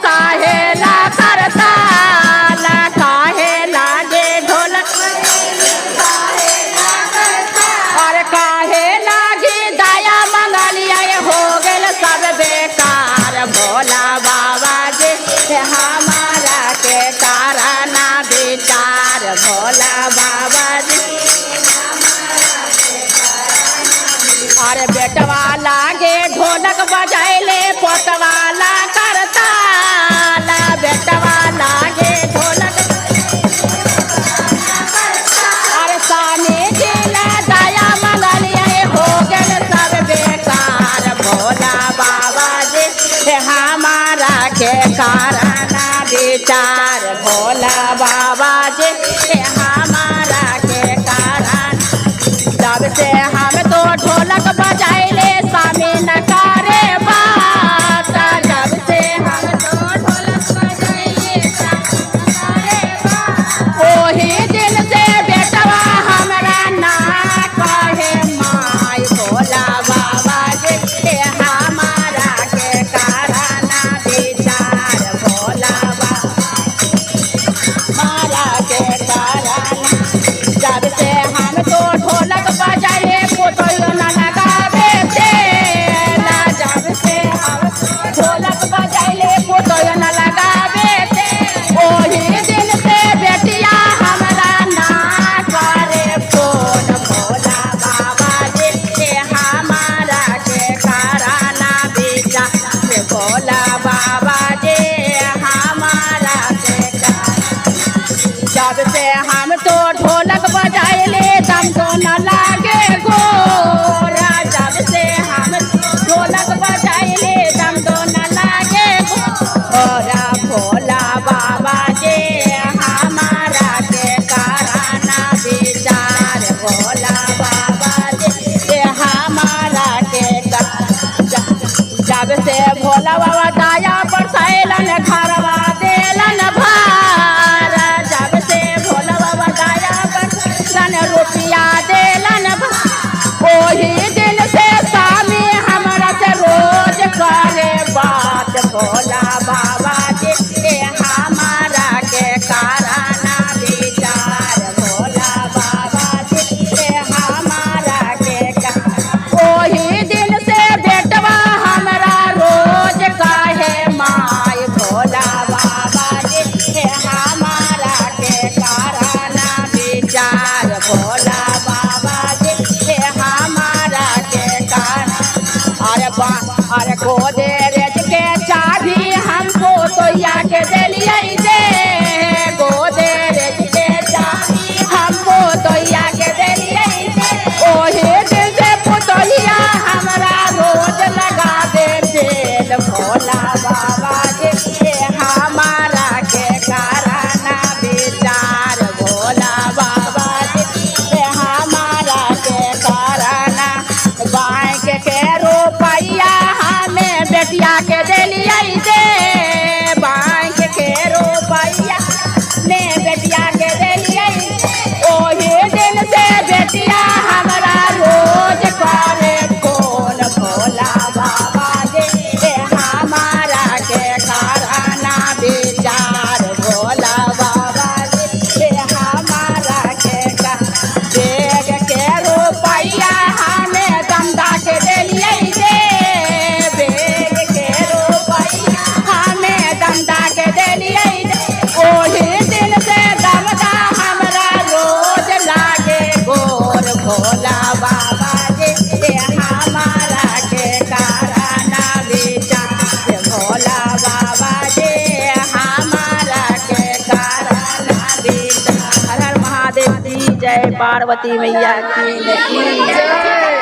काहे ला करता ला काहे लागे ढोलक और काहे लागी दया मंगलिया हो गल सब बेकार भोला बाबा जी हमारा के कारण विचार भोला बाबा जी अरे बेटवा लागे ढोलक बजाइले पोतवाला करता ला बेटवा लागे ढोलक अरे सानी जिला दया मंगलिया हो गल सब बेकार भोला बाबा जी हमारा के कारण विचार भोला बाबा जी हमारा के कारण जब से हम तो ढोलक बजाइले स्वामी न करे बात जब से हम तो ढोलक बजाइले ओही दिन से बेटवा हमरा ना कहे माई भोला बाबा जी हमारा के कारण विचार भोला बाबा हमारा के कारण जब से हम तो ढोलक बजाइले पोतों न लगावे तेला जब से हम ढोलक बजाइले पोतों न लगावे ते ओही दिन से बेटिया हमरा ना करे फोन भोला बाबा जी हमारा के कारण विचार भोला बाबा जी हमारा के जब से हम तो ढोलक बजाइले दम तो न लागे गोरा जब से हम ढोलक बजाइले दम तो न लागे गोरा भोला बाबा जी हमारा के कारण विचार भोला बाबा जी हमारा के जब से भोला बाबा दया बरसैलन घरवा देलन भार जब से भोला बाबा दया बरसैलन रुपया देलन ओही दिन से स्वामी हमरा से रोज करे बात भोला बाबा जी हमारा के कारण विचार भोला बाबा जी हमारा के ओही दिन से बेटवा हमरा रोज कहे माई भोला बाबा जी हमारा के कारण विचार भोला बाबा जी हमारा के कारण अरे गोदरेज के चाबी हमको तो या के दिलिए दे गोदरेज के चाबी हमको तो या के दिलिए दे ओही दिन से पुतोहिया हमरा रोज लगा दे तेल भोला बाबा जी हमारा के कारण विचार भोला बाबा जी हमारा के कारण बैंक के रुपया हमें बेटिया के दिलिए दे बैंक के रुपया ने बेटिया के दिलिए ओही दिन से बेटिया हमरा रोज करे फोन भोला बाबा जी हमारा के कारण विचार भोला बाबा जी हमारा के बेग के रुपया हमें दंदा के दिलिए दे बेग के रुपया हमें दंदा के दिलिए दे ओही दिन से दमदा हमरा रोज लागे गोर भोला बाबा जी हमारा के कारण विचार भोला बाबा जी हमारा के कारण विचार हर हर महादेव की जय पार्वती मैया की जय।